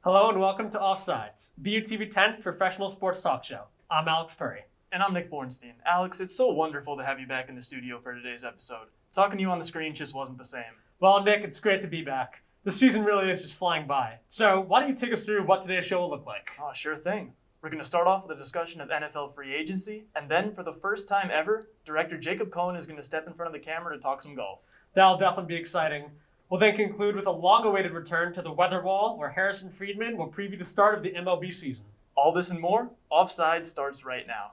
Hello and welcome to Offsides, BUTV 10 professional sports talk show. I'm Alex Purry. And I'm Nick Bornstein. Alex, it's so wonderful to have you back in the studio for today's episode. Talking to you on the screen just wasn't the same. Well, Nick, it's great to be back. The season really is just flying by. So why don't you take us through what today's show will look like? Oh, sure thing. We're going to start off with a discussion of NFL free agency, and then for the first time ever, director Jacob Cohen is going to step in front of the camera to talk some golf. That'll definitely be exciting. We'll then conclude with a long-awaited return to the weather wall, where Harrison Friedman will preview the start of the MLB season. All this and more, Offside starts right now.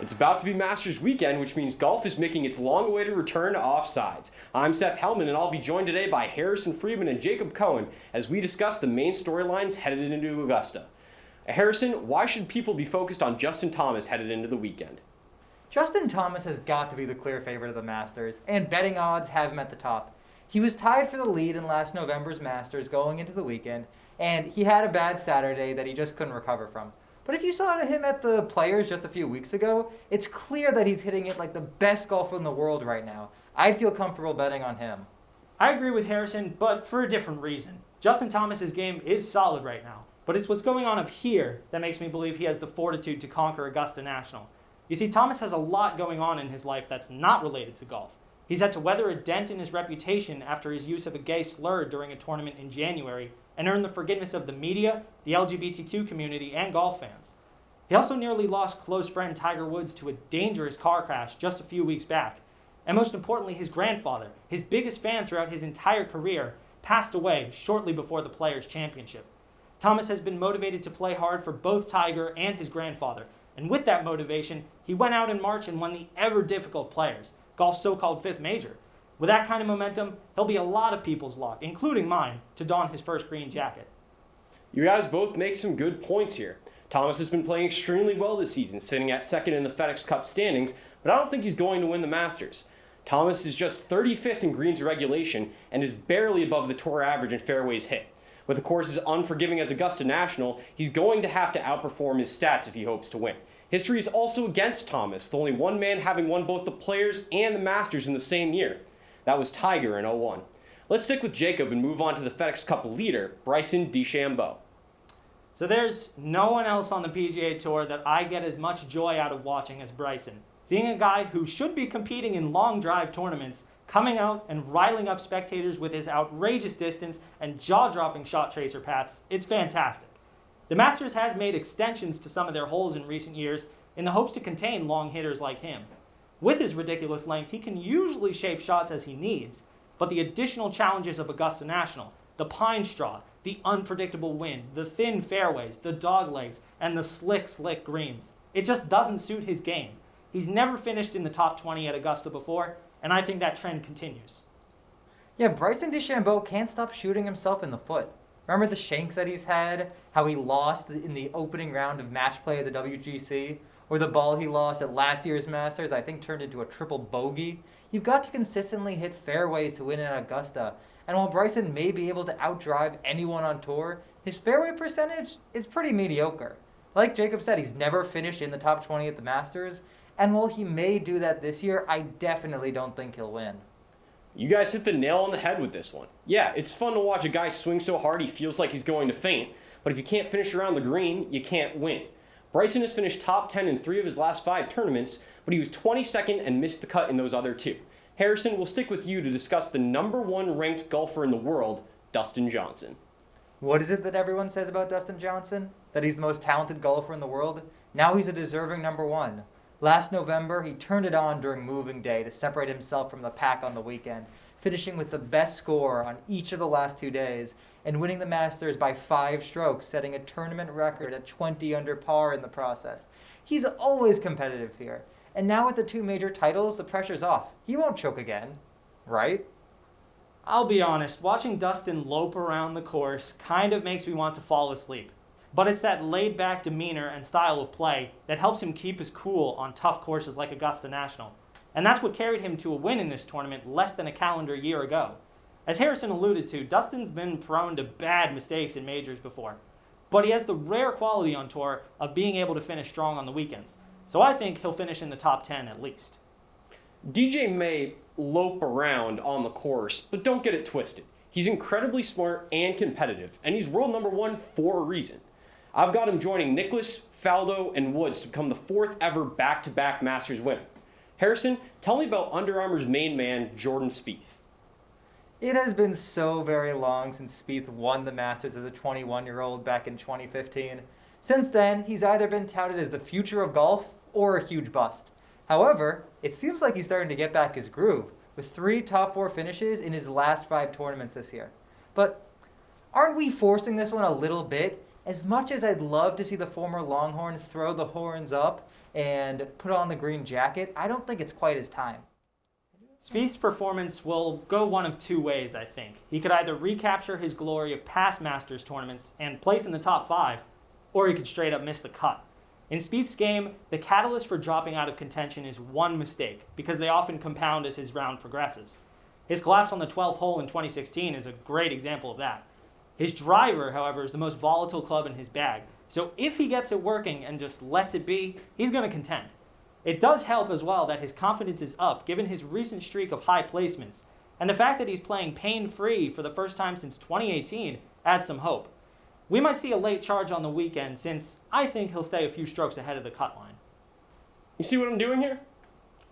It's about to be Masters weekend, which means golf is making its long-awaited return to Offsides. I'm Seth Helman, and I'll be joined today by Harrison Friedman and Jacob Cohen as we discuss the main storylines headed into Augusta. Harrison, why should people be focused on Justin Thomas headed into the weekend? Justin Thomas has got to be the clear favorite of the Masters, and betting odds have him at the top. He was tied for the lead in last November's Masters going into the weekend, and he had a bad Saturday that he just couldn't recover from. But if you saw him at the Players just a few weeks ago, it's clear that he's hitting it like the best golfer in the world right now. I'd feel comfortable betting on him. I agree with Harrison, but for a different reason. Justin Thomas's game is solid right now, but it's what's going on up here that makes me believe he has the fortitude to conquer Augusta National. You see, Thomas has a lot going on in his life that's not related to golf. He's had to weather a dent in his reputation after his use of a gay slur during a tournament in January and earned the forgiveness of the media, the LGBTQ community, and golf fans. He also nearly lost close friend Tiger Woods to a dangerous car crash just a few weeks back. And most importantly, his grandfather, his biggest fan throughout his entire career, passed away shortly before the Players' Championship. Thomas has been motivated to play hard for both Tiger and his grandfather, and with that motivation, he went out in March and won the ever-difficult Players, golf's so-called fifth major. With that kind of momentum, he'll be a lot of people's luck, including mine, to don his first green jacket. You guys both make some good points here. Thomas has been playing extremely well this season, sitting at second in the FedEx Cup standings, but I don't think he's going to win the Masters. Thomas is just 35th in greens regulation and is barely above the tour average in fairways hit. With the course as unforgiving as Augusta National, he's going to have to outperform his stats if he hopes to win. History is also against Thomas, with only one man having won both the Players and the Masters in the same year. That was Tiger in 2001. Let's stick with Jacob and move on to the FedEx Cup leader, Bryson DeChambeau. So there's no one else on the PGA Tour that I get as much joy out of watching as Bryson. Seeing a guy who should be competing in long drive tournaments coming out and riling up spectators with his outrageous distance and jaw-dropping shot tracer paths, it's fantastic. The Masters has made extensions to some of their holes in recent years in the hopes to contain long hitters like him. With his ridiculous length, he can usually shape shots as he needs, but the additional challenges of Augusta National, the pine straw, the unpredictable wind, the thin fairways, the dog legs, and the slick greens, it just doesn't suit his game. He's never finished in the top 20 at Augusta before, and I think that trend continues. Yeah, Bryson DeChambeau can't stop shooting himself in the foot. Remember the shanks that he's had? How he lost in the opening round of match play at the WGC? Or the ball he lost at last year's Masters, I think turned into a triple bogey. You've got to consistently hit fairways to win at Augusta. And while Bryson may be able to outdrive anyone on tour, his fairway percentage is pretty mediocre. Like Jacob said, he's never finished in the top 20 at the Masters. And while he may do that this year, I definitely don't think he'll win. You guys hit the nail on the head with this one. Yeah, it's fun to watch a guy swing so hard he feels like he's going to faint, but if you can't finish around the green, you can't win. Bryson has finished top 10 in 3 of his last 5 tournaments, but he was 22nd and missed the cut in those other 2. Harrison, we'll stick with you to discuss the number 1 ranked golfer in the world, Dustin Johnson. What is it that everyone says about Dustin Johnson? That he's the most talented golfer in the world? Now he's a deserving number 1. Last November, he turned it on during moving day to separate himself from the pack on the weekend, finishing with the best score on each of the last 2 days, and winning the Masters by 5 strokes, setting a tournament record at 20 under par in the process. He's always competitive here, and now with the 2 major titles, the pressure's off. He won't choke again, right? I'll be honest, watching Dustin lope around the course kind of makes me want to fall asleep. But it's that laid-back demeanor and style of play that helps him keep his cool on tough courses like Augusta National. And that's what carried him to a win in this tournament less than a calendar year ago. As Harrison alluded to, Dustin's been prone to bad mistakes in majors before. But he has the rare quality on tour of being able to finish strong on the weekends. So I think he'll finish in the top 10 at least. DJ may lope around on the course, but don't get it twisted. He's incredibly smart and competitive, and he's world number one for a reason. I've got him joining Nicklaus, Faldo, and Woods to become the fourth ever back-to-back Masters winner. Harrison, tell me about Under Armour's main man, Jordan Spieth. It has been so very long since Spieth won the Masters as a 21-year-old back in 2015. Since then, he's either been touted as the future of golf or a huge bust. However, it seems like he's starting to get back his groove, with 3 top 4 finishes in his last 5 tournaments this year. But aren't we forcing this one a little bit? As much as I'd love to see the former Longhorn throw the horns up and put on the green jacket, I don't think it's quite his time. Spieth's performance will go one of 2 ways, I think. He could either recapture his glory of past Masters tournaments and place in the top 5, or he could straight up miss the cut. In Spieth's game, the catalyst for dropping out of contention is one mistake, because they often compound as his round progresses. His collapse on the 12th hole in 2016 is a great example of that. His driver, however, is the most volatile club in his bag, so if he gets it working and just lets it be, he's going to contend. It does help as well that his confidence is up given his recent streak of high placements, and the fact that he's playing pain-free for the first time since 2018 adds some hope. We might see a late charge on the weekend since I think he'll stay a few strokes ahead of the cut line. You see what I'm doing here?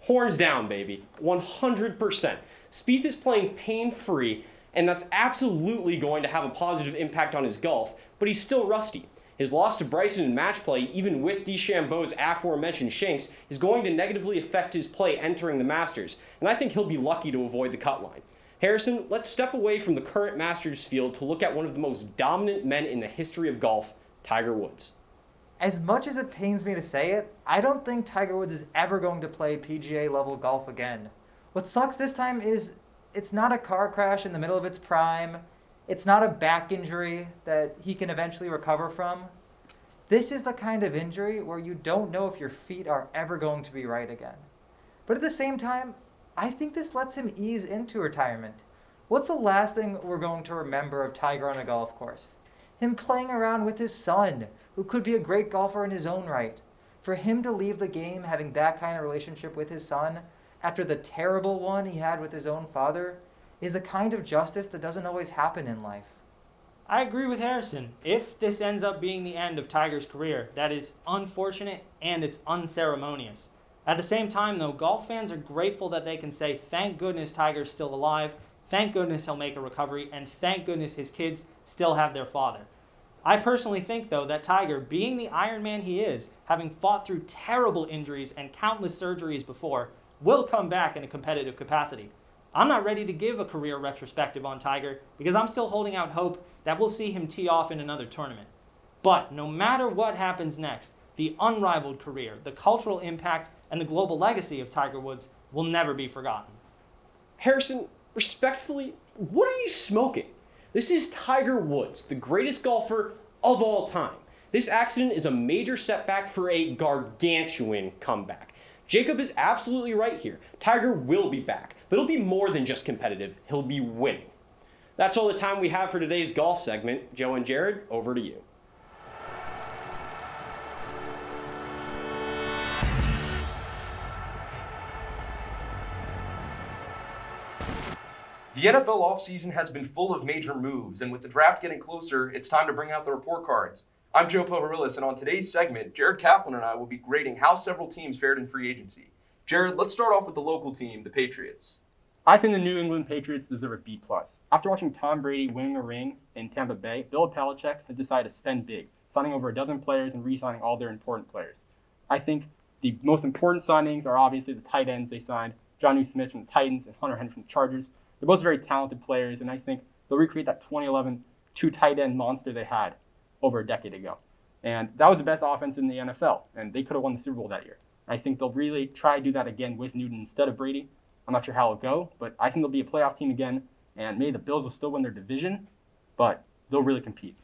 Horns down, baby. 100%. Spieth is playing pain-free, and that's absolutely going to have a positive impact on his golf, but he's still rusty. His loss to Bryson in match play, even with DeChambeau's aforementioned shanks, is going to negatively affect his play entering the Masters, and I think he'll be lucky to avoid the cut line. Harrison, let's step away from the current Masters field to look at one of the most dominant men in the history of golf, Tiger Woods. As much as it pains me to say it, I don't think Tiger Woods is ever going to play PGA level golf again. What sucks this time is it's not a car crash in the middle of its prime. It's not a back injury that he can eventually recover from. This is the kind of injury where you don't know if your feet are ever going to be right again. But at the same time, I think this lets him ease into retirement. What's the last thing we're going to remember of Tiger on a golf course? Him playing around with his son, who could be a great golfer in his own right. For him to leave the game having that kind of relationship with his son, after the terrible one he had with his own father, is a kind of justice that doesn't always happen in life. I agree with Harrison. If this ends up being the end of Tiger's career, that is unfortunate and it's unceremonious. At the same time, though, golf fans are grateful that they can say, thank goodness Tiger's still alive, thank goodness he'll make a recovery, and thank goodness his kids still have their father. I personally think, though, that Tiger, being the Iron Man he is, having fought through terrible injuries and countless surgeries before, will come back in a competitive capacity. I'm not ready to give a career retrospective on Tiger because I'm still holding out hope that we'll see him tee off in another tournament. But no matter what happens next, the unrivaled career, the cultural impact, and the global legacy of Tiger Woods will never be forgotten. Harrison, respectfully, what are you smoking? This is Tiger Woods, the greatest golfer of all time. This accident is a major setback for a gargantuan comeback. Jacob is absolutely right here. Tiger will be back, but it'll be more than just competitive. He'll be winning. That's all the time we have for today's golf segment. Joe and Jared, over to you. The NFL offseason has been full of major moves, and with the draft getting closer, it's time to bring out the report cards. I'm Joe Pohoryles, and on today's segment, Jared Caflun and I will be grading how several teams fared in free agency. Jared, let's start off with the local team, the Patriots. I think the New England Patriots deserve a B+. After watching Tom Brady winning a ring in Tampa Bay, Bill Belichick has decided to spend big, signing over a dozen players and re-signing all their important players. I think the most important signings are obviously the tight ends they signed, Jonnu Smith from the Titans and Hunter Henry from the Chargers. They're both very talented players, and I think they'll recreate that 2011 two tight end monster they had over a decade ago. And that was the best offense in the NFL, and they could have won the Super Bowl that year. I think they'll really try to do that again with Newton instead of Brady. I'm not sure how it'll go, but I think they'll be a playoff team again, and maybe the Bills will still win their division, but they'll really compete.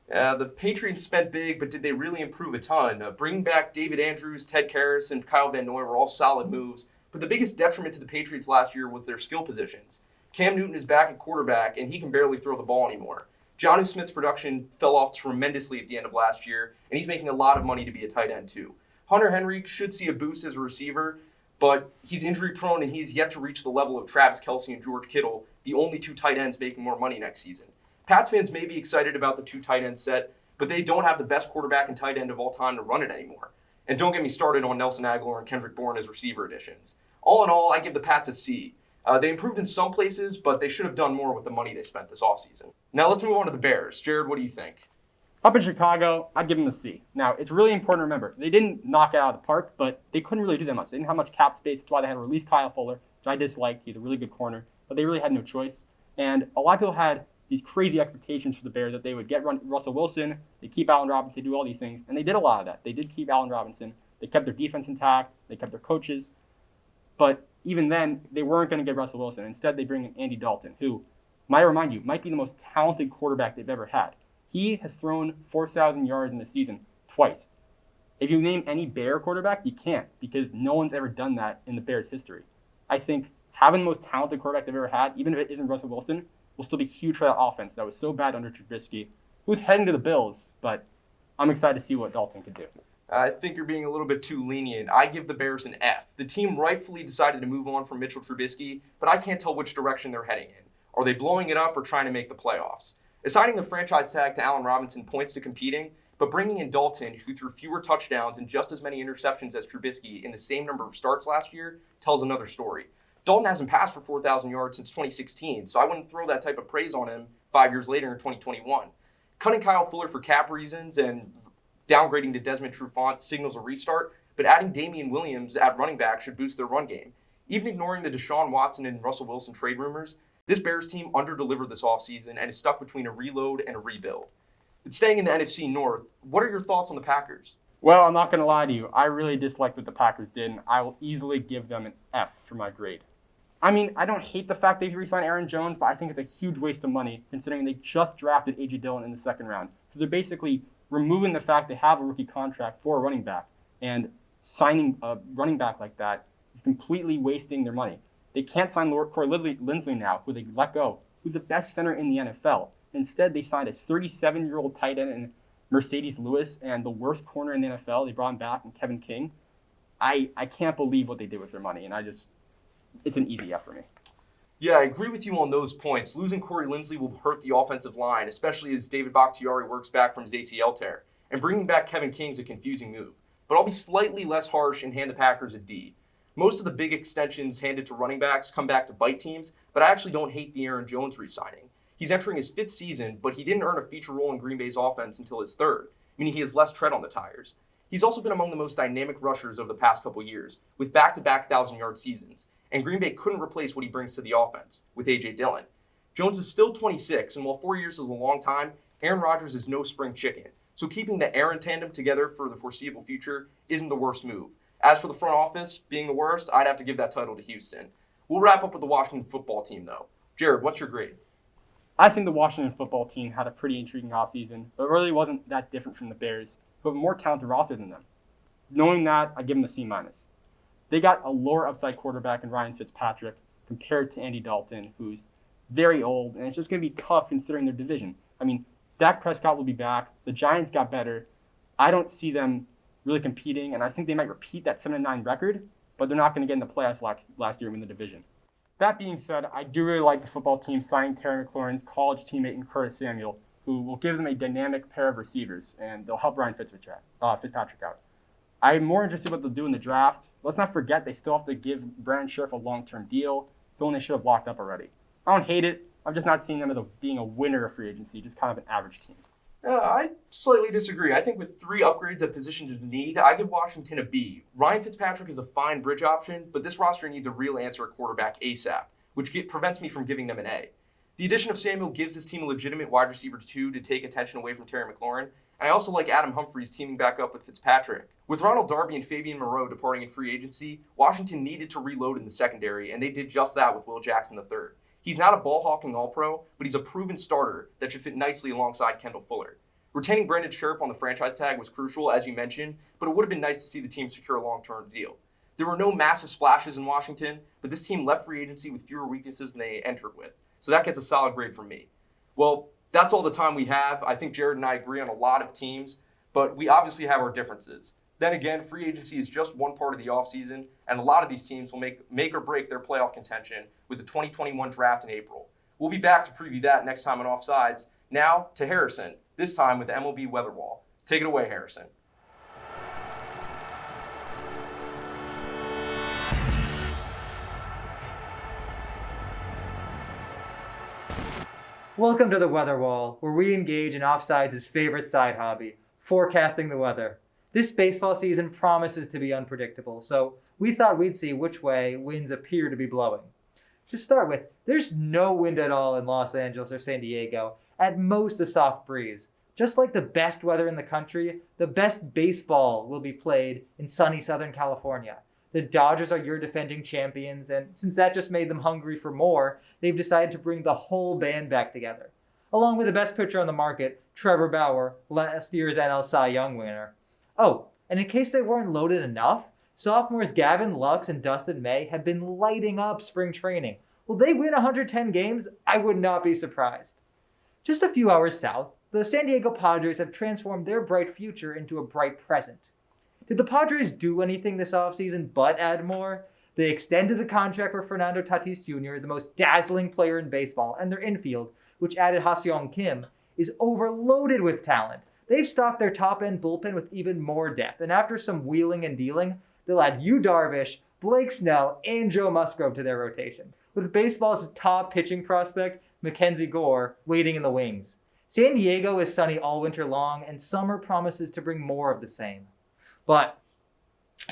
The Patriots spent big, but did they really improve a ton? Bringing back David Andrews, Ted Karras, and Kyle Van Noy were all solid moves, but the biggest detriment to the Patriots last year was their skill positions. Cam Newton is back at quarterback, and he can barely throw the ball anymore. Jonnu Smith's production fell off tremendously at the end of last year, and he's making a lot of money to be a tight end too. Hunter Henry should see a boost as a receiver, but he's injury prone and he's yet to reach the level of Travis Kelce and George Kittle, the only two tight ends making more money next season. Pats fans may be excited about the two tight end set, but they don't have the best quarterback and tight end of all time to run it anymore. And don't get me started on Nelson Aguilar and Kendrick Bourne as receiver additions. All in all, I give the Pats a C. They improved in some places, but they should have done more with the money they spent this offseason. Now let's move on to the Bears. Jared, what do you think? Up in Chicago, I'd give them a C. Now, it's really important to remember, they didn't knock it out of the park, but they couldn't really do that much. They didn't have much cap space. That's why they had to release Kyle Fuller, which I disliked. He's a really good corner, but they really had no choice. And a lot of people had these crazy expectations for the Bears that they would get Russell Wilson, they keep Allen Robinson, they do all these things, and they did a lot of that. They did keep Allen Robinson. They kept their defense intact. They kept their coaches. But even then, they weren't going to get Russell Wilson. Instead, they bring in Andy Dalton, who, might remind you, might be the most talented quarterback they've ever had. He has thrown 4,000 yards in the season twice. If you name any Bear quarterback, you can't, because no one's ever done that in the Bears' history. I think having the most talented quarterback they've ever had, even if it isn't Russell Wilson, will still be huge for that offense that was so bad under Trubisky, who's heading to the Bills, but I'm excited to see what Dalton could do. I think you're being a little bit too lenient. I give the Bears an F. The team rightfully decided to move on from Mitchell Trubisky, but I can't tell which direction they're heading in. Are they blowing it up or trying to make the playoffs? Assigning the franchise tag to Allen Robinson points to competing, but bringing in Dalton, who threw fewer touchdowns and just as many interceptions as Trubisky in the same number of starts last year, tells another story. Dalton hasn't passed for 4,000 yards since 2016, so I wouldn't throw that type of praise on him 5 years later in 2021. Cutting Kyle Fuller for cap reasons and downgrading to Desmond Trufant signals a restart, but adding Damian Williams at running back should boost their run game. Even ignoring the Deshaun Watson and Russell Wilson trade rumors, this Bears team underdelivered this offseason and is stuck between a reload and a rebuild. But staying in the NFC North, what are your thoughts on the Packers? Well, I'm not going to lie to you. I really disliked what the Packers did, and I will easily give them an F for my grade. I mean, I don't hate the fact they re-signed Aaron Jones, but I think it's a huge waste of money considering they just drafted A.J. Dillon in the second round. So they're basically removing the fact they have a rookie contract for a running back, and signing a running back like that is completely wasting their money. They can't sign Corey Linsley now, who they let go, who's the best center in the NFL. Instead, they signed a 37-year-old tight end in Mercedes Lewis and the worst corner in the NFL. They brought him back, and Kevin King. I can't believe what they did with their money, and it's an easy F for me. Yeah, I agree with you on those points. Losing Corey Linsley will hurt the offensive line, especially as David Bakhtiari works back from his ACL tear. And bringing back Kevin King's a confusing move. But I'll be slightly less harsh and hand the Packers a D. Most of the big extensions handed to running backs come back to bite teams, but I actually don't hate the Aaron Jones re-signing. He's entering his 5th season, but he didn't earn a feature role in Green Bay's offense until his 3rd, meaning he has less tread on the tires. He's also been among the most dynamic rushers over the past couple years, with back-to-back 1,000-yard seasons. And Green Bay couldn't replace what he brings to the offense with A.J. Dillon. Jones is still 26, and while 4 years is a long time, Aaron Rodgers is no spring chicken. So keeping the Aaron tandem together for the foreseeable future isn't the worst move. As for the front office being the worst, I'd have to give that title to Houston. We'll wrap up with the Washington football team, though. Jared, what's your grade? I think the Washington football team had a pretty intriguing offseason, but it really wasn't that different from the Bears, who have a more talented roster than them. Knowing that, I give them a C-. They got a lower upside quarterback in Ryan Fitzpatrick compared to Andy Dalton, who's very old, and it's just going to be tough considering their division. I mean, Dak Prescott will be back. The Giants got better. I don't see them really competing, and I think they might repeat that 7-9 record, but they're not going to get in the playoffs last year and win the division. That being said, I do really like the football team signing Terry McLaurin's college teammate in Curtis Samuel, who will give them a dynamic pair of receivers, and they'll help Ryan Fitzpatrick out. I'm more interested in what they'll do in the draft. Let's not forget they still have to give Brandon Scherff a long-term deal. It's the one they should have locked up already. I don't hate it. I'm just not seeing them as being a winner of free agency, just kind of an average team. I slightly disagree. I think with 3 upgrades at position of need, I give Washington a B. Ryan Fitzpatrick is a fine bridge option, but this roster needs a real answer at quarterback ASAP, which prevents me from giving them an A. The addition of Samuel gives this team a legitimate wide receiver 2 to take attention away from Terry McLaurin, and I also like Adam Humphries teaming back up with Fitzpatrick. With Ronald Darby and Fabian Moreau departing in free agency, Washington needed to reload in the secondary, and they did just that with Will Jackson III. He's not a ball-hawking all-pro, but he's a proven starter that should fit nicely alongside Kendall Fuller. Retaining Brandon Scherf on the franchise tag was crucial, as you mentioned, but it would have been nice to see the team secure a long-term deal. There were no massive splashes in Washington, but this team left free agency with fewer weaknesses than they entered with. So that gets a solid grade from me. Well, that's all the time we have. I think Jared and I agree on a lot of teams, but we obviously have our differences. Then again, free agency is just one part of the offseason, and a lot of these teams will make or break their playoff contention with the 2021 draft in April. We'll be back to preview that next time on Offsides. Now to Harrison, this time with the MLB Weather Wall. Take it away, Harrison. Welcome to the Weather Wall, where we engage in Offsides' favorite side hobby, forecasting the weather. This baseball season promises to be unpredictable, so we thought we'd see which way winds appear to be blowing. To start with, there's no wind at all in Los Angeles or San Diego, at most a soft breeze. Just like the best weather in the country, the best baseball will be played in sunny Southern California. The Dodgers are your defending champions, and since that just made them hungry for more, they've decided to bring the whole band back together. Along with the best pitcher on the market, Trevor Bauer, last year's NL Cy Young winner. Oh, and in case they weren't loaded enough, sophomores Gavin Lux and Dustin May have been lighting up spring training. Will they win 110 games? I would not be surprised. Just a few hours south, the San Diego Padres have transformed their bright future into a bright present. Did the Padres do anything this offseason but add more? They extended the contract for Fernando Tatis Jr., the most dazzling player in baseball, and their infield, which added Ha-Seong Kim, is overloaded with talent. They've stocked their top-end bullpen with even more depth, and after some wheeling and dealing, they'll add Yu Darvish, Blake Snell, and Joe Musgrove to their rotation, with baseball's top pitching prospect, Mackenzie Gore, waiting in the wings. San Diego is sunny all winter long, and summer promises to bring more of the same. But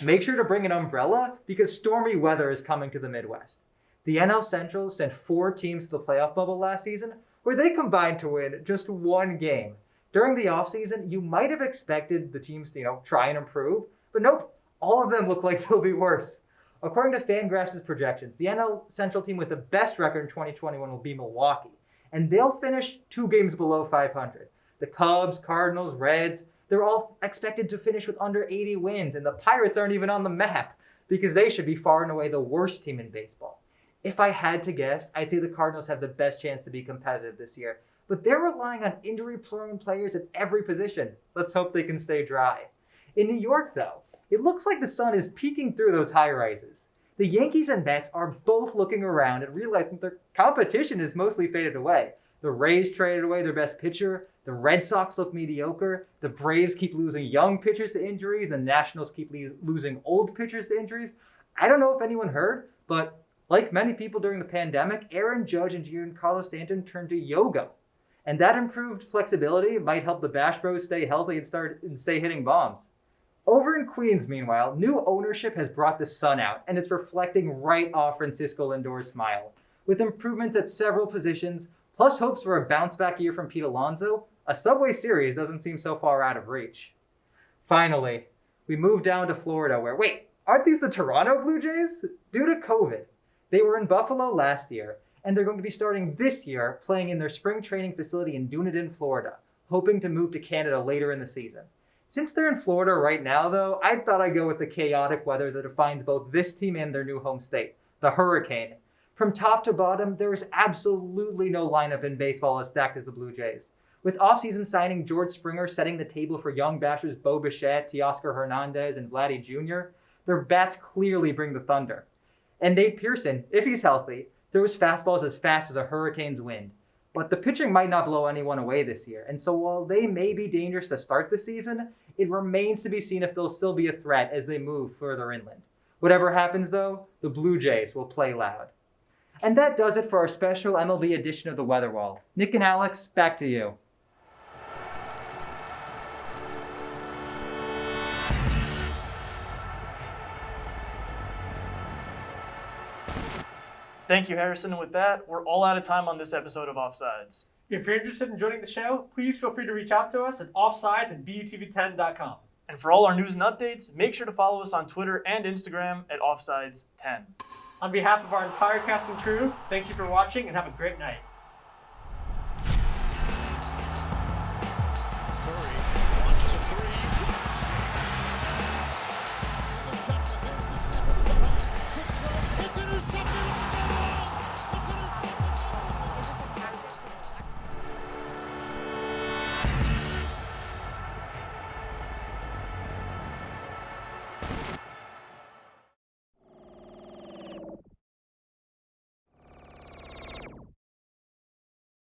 make sure to bring an umbrella because stormy weather is coming to the Midwest. The NL Central sent 4 teams to the playoff bubble last season, where they combined to win just 1 game. During the offseason, you might have expected the teams to, try and improve, but nope, all of them look like they'll be worse. According to Fangraphs' projections, the NL Central team with the best record in 2021 will be Milwaukee, and they'll finish 2 games below 500. The Cubs, Cardinals, Reds, they're all expected to finish with under 80 wins, and the Pirates aren't even on the map because they should be far and away the worst team in baseball. If I had to guess, I'd say the Cardinals have the best chance to be competitive this year, but they're relying on injury-prone players at every position. Let's hope they can stay dry. In New York, though, it looks like the sun is peeking through those high rises. The Yankees and Mets are both looking around and realizing their competition is mostly faded away. The Rays traded away their best pitcher, the Red Sox look mediocre, the Braves keep losing young pitchers to injuries, and Nationals keep losing old pitchers to injuries. I don't know if anyone heard, but like many people during the pandemic, Aaron Judge and Giancarlo Stanton turned to yoga. And that improved flexibility might help the Bash Bros stay healthy and stay hitting bombs. Over in Queens, meanwhile, new ownership has brought the sun out, and it's reflecting right off Francisco Lindor's smile. With improvements at several positions, plus hopes for a bounce-back year from Pete Alonso, a Subway Series doesn't seem so far out of reach. Finally, we move down to Florida where, wait, aren't these the Toronto Blue Jays? Due to COVID, they were in Buffalo last year, and they're going to be starting this year playing in their spring training facility in Dunedin, Florida, hoping to move to Canada later in the season. Since they're in Florida right now, though, I thought I'd go with the chaotic weather that defines both this team and their new home state, the Hurricane. From top to bottom, there is absolutely no lineup in baseball as stacked as the Blue Jays. With offseason signing George Springer setting the table for young bashers Bo Bichette, Teoscar Hernandez, and Vladdy Jr., their bats clearly bring the thunder. And Nate Pearson, if he's healthy, throws fastballs as fast as a hurricane's wind. But the pitching might not blow anyone away this year, and so while they may be dangerous to start the season, it remains to be seen if they'll still be a threat as they move further inland. Whatever happens though, the Blue Jays will play loud. And that does it for our special MLB edition of the Weather Wall. Nick and Alex, back to you. Thank you, Harrison. And with that, we're all out of time on this episode of Offsides. If you're interested in joining the show, please feel free to reach out to us at offsides@butv10.com. And for all our news and updates, make sure to follow us on Twitter and Instagram at Offsides10. On behalf of our entire cast and crew, thank you for watching and have a great night.